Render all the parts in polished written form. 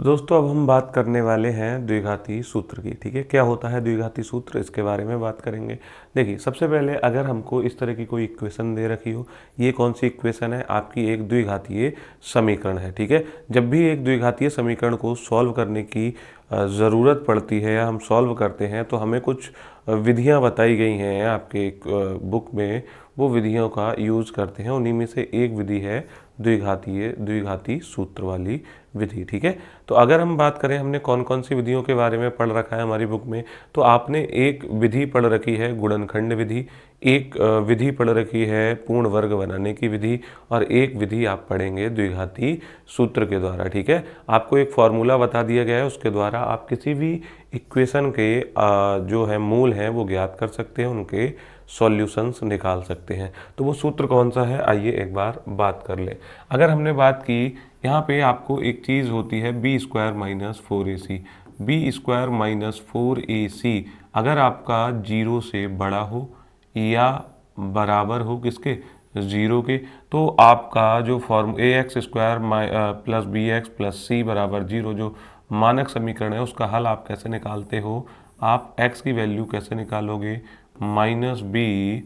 तो दोस्तों अब हम बात करने वाले हैं द्विघाती सूत्र की। ठीक है, क्या होता है द्विघाती सूत्र, इसके बारे में बात करेंगे। देखिए, सबसे पहले अगर हमको इस तरह की कोई इक्वेशन दे रखी हो, ये कौन सी इक्वेशन है, आपकी एक द्विघातीय समीकरण है। ठीक है, जब भी एक द्विघातीय समीकरण को सॉल्व करने की ज़रूरत पड़ती है या हम सॉल्व करते हैं तो हमें कुछ विधियां बताई गई हैं आपके बुक में। वो विधियों का यूज़ करते हैं, उन्हीं में से एक विधि है द्विघाती सूत्र वाली विधि। ठीक है, तो अगर हम बात करें हमने कौन कौन सी विधियों के बारे में पढ़ रखा है हमारी बुक में, तो आपने एक विधि पढ़ रखी है गुणनखंड विधि, एक विधि पढ़ रखी है पूर्ण वर्ग बनाने की विधि, और एक विधि आप पढ़ेंगे द्विघाती सूत्र के द्वारा। ठीक है, आपको एक फॉर्मूला बता दिया गया है, उसके द्वारा आप किसी भी इक्वेशन के जो है मूल हैं वो ज्ञात कर सकते हैं, उनके सॉल्यूशंस निकाल सकते हैं। तो वो सूत्र कौन सा है, आइए एक बार बात कर ले। अगर हमने बात की, यहाँ पे आपको एक चीज़ होती है b square minus 4ac। B square minus 4ac अगर आपका 0 से बड़ा हो या बराबर हो किसके, 0 के, तो आपका जो form A X square plus B X plus C बराबर 0 जो मानक समीकरण है, उसका हल आप कैसे निकालते हो, आप x की वैल्यू कैसे निकालोगे, minus b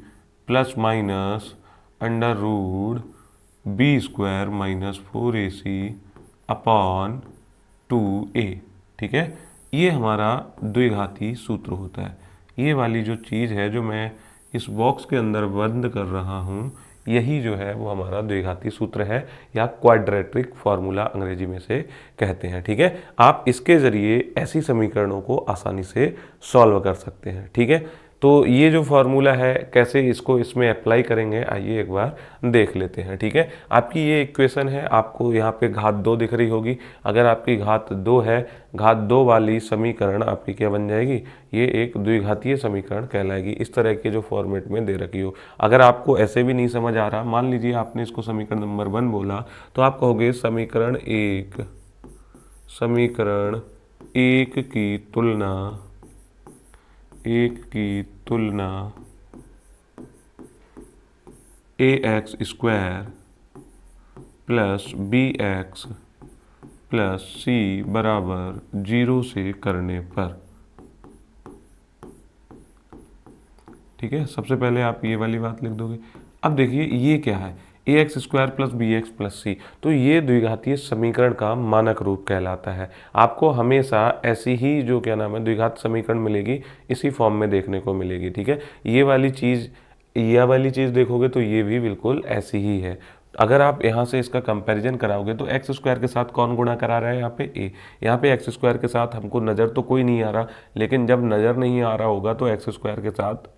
plus minus under root b square minus 4ac upon 2a। ठीक है, ये हमारा द्विघाती सूत्र होता है। ये वाली जो चीज़ है जो मैं इस बॉक्स के अंदर बंद कर रहा हूँ, यही जो है वो हमारा द्विघाती सूत्र है, या क्वाड्रेटिक फार्मूला अंग्रेजी में से कहते हैं। ठीक है, आप इसके ज़रिए ऐसी समीकरणों को आसानी से सॉल्व कर सकते हैं। ठीक है, तो ये जो फार्मूला है कैसे इसको इसमें अप्लाई करेंगे, आइए एक बार देख लेते हैं। ठीक है, आपकी ये इक्वेशन है, आपको यहाँ पे घात 2 दिख रही होगी। अगर आपकी घात 2 है, घात 2 वाली समीकरण आपकी क्या बन जाएगी, ये एक द्विघातीय समीकरण कहलाएगी, इस तरह के जो फॉर्मेट में दे रखी हो। अगर आपको ऐसे भी नहीं समझ आ रहा, मान लीजिए आपने इसको समीकरण नंबर 1 बोला, तो आप कहोगे समीकरण एक की तुलना A X square plus B X plus C बराबर 0 से करने पर। ठीक है, सबसे पहले आप ये वाली बात लिख दोगे। अब देखिए ये क्या है, A X square plus B X plus C, तो ये द्विघातीय समीकरण का मानक रूप कहलाता है। आपको हमेशा ऐसी ही जो क्या नाम है द्विघात समीकरण मिलेगी, इसी फॉर्म में देखने को मिलेगी। ठीक है, ये वाली चीज़ देखोगे तो ये भी बिल्कुल ऐसी ही है। अगर आप यहाँ से इसका कंपैरिजन कराओगे तो एक्स स्क्वायर के साथ कौन गुणा करा रहा है, यहाँ पे ए, यहाँ पे एक्स स्क्वायर के साथ हमको नज़र तो कोई नहीं आ रहा, लेकिन जब नज़र नहीं आ रहा होगा तो एक्स स्क्वायर के साथ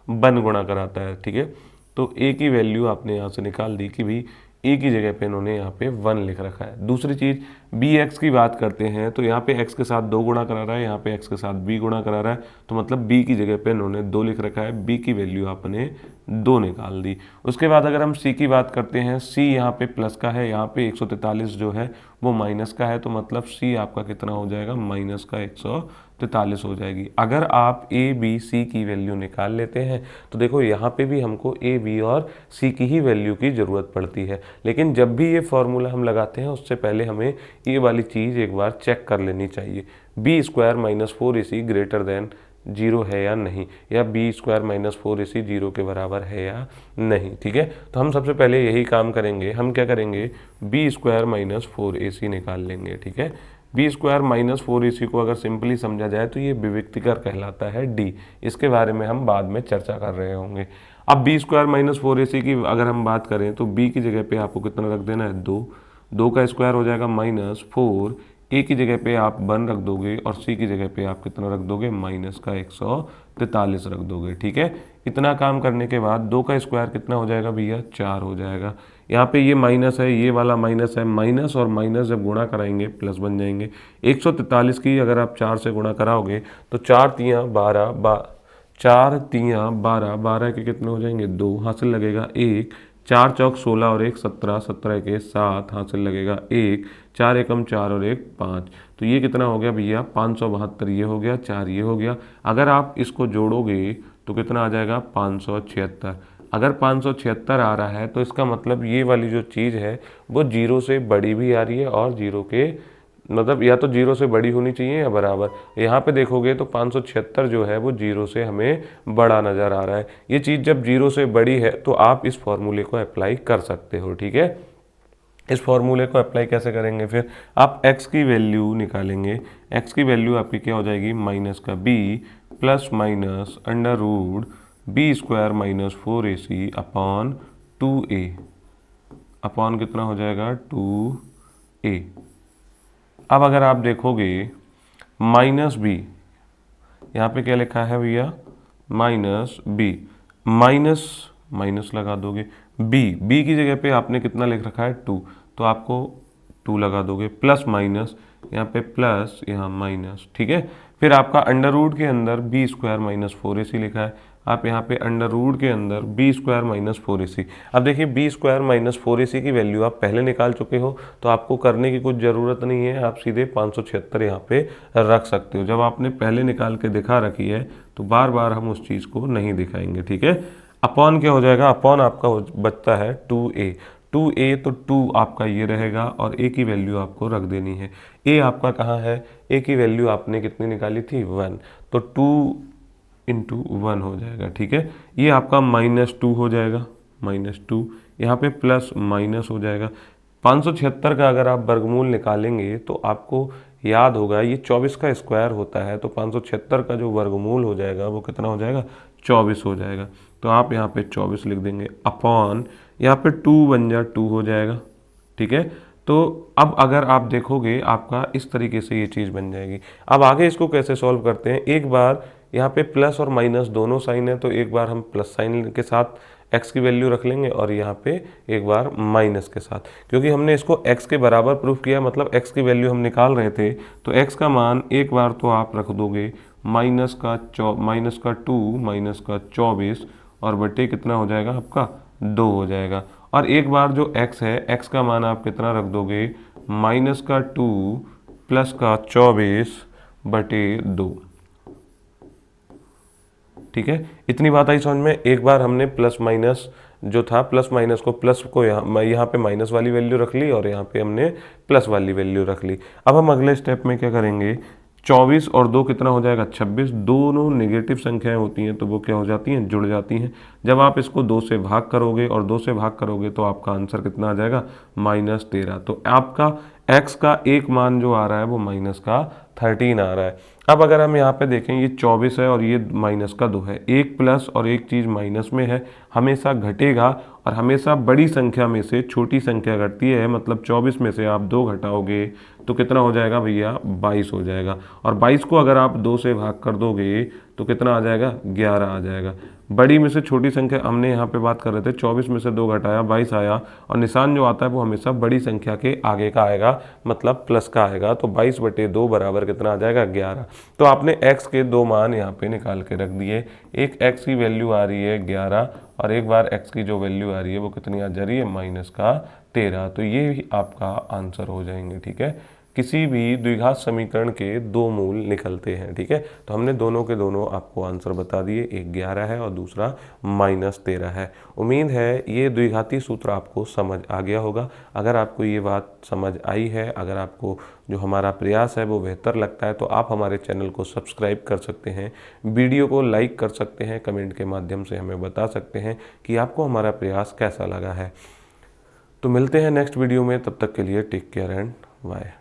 वन गुणा कराता है। ठीक है, तो ए की वैल्यू आपने यहाँ से निकाल दी कि भाई ए की जगह पे इन्होंने यहाँ पे 1 लिख रखा है। दूसरी चीज़ बी एक्स की बात करते हैं, तो यहाँ पे एक्स के साथ 2 गुणा करा रहा है, यहाँ पे एक्स के साथ बी गुणा करा रहा है, तो मतलब बी की जगह पे इन्होंने 2 लिख रखा है, बी की वैल्यू आपने 2 निकाल दी। उसके बाद अगर हम सी की बात करते हैं, सी यहाँ पे प्लस का है, यहाँ पे 143 जो है वो माइनस का है, तो मतलब सी आपका कितना हो जाएगा, माइनस का 143 हो जाएगी। अगर आप ए बी सी की वैल्यू निकाल लेते हैं तो देखो यहाँ पे भी हमको ए बी और सी की ही वैल्यू की ज़रूरत पड़ती है, लेकिन जब भी ये फॉर्मूला हम लगाते हैं उससे पहले हमें ये वाली चीज़ एक बार चेक कर लेनी चाहिए, b square minus 4ac greater than 0 है या नहीं, या बी स्क्वायर माइनस 4ac 0 के बराबर है या नहीं। ठीक है, तो हम सबसे पहले यही काम करेंगे, हम क्या करेंगे, बी स्क्वायर माइनस 4ac निकाल लेंगे। ठीक है, बी स्क्वायर माइनस 4ac को अगर सिंपली समझा जाए तो ये विविक्तिकर कहलाता है डी, इसके बारे में हम बाद में चर्चा कर रहे होंगे। अब बी स्क्वायर माइनस 4ac की अगर हम बात करें तो बी की जगह पे आपको कितना रख देना है, 2, 2 का स्क्वायर हो जाएगा -4, ए की जगह पे आप 1 रख दोगे और सी की जगह पे आप कितना रख दोगे, माइनस का 143 रख दोगे। ठीक है, इतना काम करने के बाद 2 का स्क्वायर कितना हो जाएगा भैया, 4 हो जाएगा। यहाँ पे ये माइनस है, ये वाला माइनस है, माइनस और माइनस जब गुणा कराएंगे प्लस बन जाएंगे। 143 की अगर आप 4 से गुणा कराओगे तो 4 तियाँ 12, 12 के कितने हो जाएंगे, 2 हासिल लगेगा 1, 4 चौक 16 और 1 17, 17 के 7 हासिल लगेगा 1, 4 एकम 4 और 1 5, तो ये कितना हो गया भैया, 572, ये हो गया, 4 ये हो गया। अगर आप इसको जोड़ोगे तो कितना आ जाएगा, 576। अगर 576 आ रहा है तो इसका मतलब ये वाली जो चीज़ है वो 0 से बड़ी भी आ रही है और 0 के मतलब या तो 0 से बड़ी होनी चाहिए या बराबर। यहाँ पे देखोगे तो 576 जो है वो 0 से हमें बड़ा नज़र आ रहा है। ये चीज़ जब 0 से बड़ी है तो आप इस फॉर्मूले को अप्लाई कर सकते हो, ठीक है। इस फॉर्मूले को अप्लाई कैसे करेंगे, फिर आप x की वैल्यू निकालेंगे। x की वैल्यू आपकी क्या हो जाएगी, माइनस का b plus minus under root b square minus 4ac upon 2a, upon कितना हो जाएगा 2a। अब अगर आप देखोगे माइनस b, यहाँ पे क्या लिखा है भैया, माइनस b, माइनस माइनस लगा दोगे, b की जगह पे आपने कितना लिख रखा है 2, तो आपको 2 लगा दोगे, प्लस माइनस यहाँ पे प्लस यहाँ माइनस, ठीक है। फिर आपका अंडर रूट के अंदर बी स्क्वायर माइनस 4ac लिखा है, आप यहाँ पे अंडर रूट के अंदर बी स्क्वायर माइनस 4ac। अब देखिए बी स्क्वायर माइनस 4ac की वैल्यू आप पहले निकाल चुके हो, तो आपको करने की कुछ ज़रूरत नहीं है, आप सीधे 576 यहाँ पे रख सकते हो। जब आपने पहले निकाल के दिखा रखी है तो बार बार हम उस चीज़ को नहीं दिखाएंगे, ठीक है। अपॉन क्या हो जाएगा, अपॉन आपका बचता है 2a, 2a तो 2 आपका ये रहेगा और a की वैल्यू आपको रख देनी है। a आपका कहाँ है, a की वैल्यू आपने कितनी निकाली थी 1, तो 2 इंटू 1 हो जाएगा, ठीक है। ये आपका -2 हो जाएगा, -2, यहाँ पे प्लस माइनस हो जाएगा। 576 का अगर आप वर्गमूल निकालेंगे तो आपको याद होगा ये 24 का स्क्वायर होता है, तो 576 का जो वर्गमूल हो जाएगा वो कितना हो जाएगा, 24 हो जाएगा। तो आप यहाँ पे 24 लिख देंगे, अपॉन यहाँ पे 2 बन जा 2 हो जाएगा, ठीक है। तो अब अगर आप देखोगे आपका इस तरीके से ये चीज़ बन जाएगी। अब आगे इसको कैसे सॉल्व करते हैं, एक बार यहाँ पे प्लस और माइनस दोनों साइन है, तो एक बार हम प्लस साइन के साथ x की वैल्यू रख लेंगे और यहाँ पे एक बार माइनस के साथ, क्योंकि हमने इसको x के बराबर प्रूफ किया, मतलब x की वैल्यू हम निकाल रहे थे, तो x का मान एक बार तो आप रख दोगे माइनस का 2 माइनस का 24 और बटे कितना हो जाएगा आपका 2 हो जाएगा। और एक बार जो x है, x का मान आप कितना रख दोगे, माइनस का 2 प्लस का 24 बटे 2, ठीक है। इतनी बात आई समझ में। एक बार हमने प्लस माइनस जो था, प्लस माइनस को प्लस को यहाँ पे माइनस वाली वैल्यू रख ली और यहाँ पे हमने प्लस वाली वैल्यू रख ली। अब हम अगले स्टेप में क्या करेंगे, 24 और 2 कितना हो जाएगा 26, दोनों नेगेटिव संख्याएं होती हैं तो वो क्या हो जाती हैं, जुड़ जाती हैं। जब आप इसको 2 से भाग करोगे और 2 से भाग करोगे तो आपका आंसर कितना आ जाएगा, -13। तो आपका x का एक मान जो आ रहा है वो माइनस का 13 आ रहा है। अब अगर हम यहाँ पे देखें, ये 24 है और ये माइनस का 2 है, एक प्लस और एक चीज़ माइनस में है, हमेशा घटेगा और हमेशा बड़ी संख्या में से छोटी संख्या घटती है। मतलब 24 में से आप 2 घटाओगे तो कितना हो जाएगा भैया, 22 हो जाएगा। और 22 को अगर आप 2 से भाग कर दोगे तो कितना आ जाएगा, 11 आ जाएगा। बड़ी में से छोटी संख्या हमने यहाँ पे बात कर रहे थे, 24 में से 2 घटाया 22 आया, और निशान जो आता है वो हमेशा बड़ी संख्या के आगे का आएगा, मतलब प्लस का आएगा। तो 22 बटे 2 बराबर कितना आ जाएगा, 11। तो आपने x के 2 मान यहाँ पे निकाल के रख दिए। एक x की वैल्यू आ रही है 11 और एक बार x की जो वैल्यू आ रही है वो कितनी आ जा रही है, -13। तो ये ही आपका आंसर हो जाएंगे, ठीक है। किसी भी द्विघात समीकरण के 2 मूल निकलते हैं, ठीक है। तो हमने दोनों के दोनों आपको आंसर बता दिए, एक 11 है और दूसरा -13 है। उम्मीद है ये द्विघाती सूत्र आपको समझ आ गया होगा। अगर आपको ये बात समझ आई है, अगर आपको जो हमारा प्रयास है वो बेहतर लगता है, तो आप हमारे चैनल को सब्सक्राइब कर सकते हैं, वीडियो को लाइक कर सकते हैं, कमेंट के माध्यम से हमें बता सकते हैं कि आपको हमारा प्रयास कैसा लगा है। तो मिलते हैं नेक्स्ट वीडियो में, तब तक के लिए टेक केयर एंड बाय।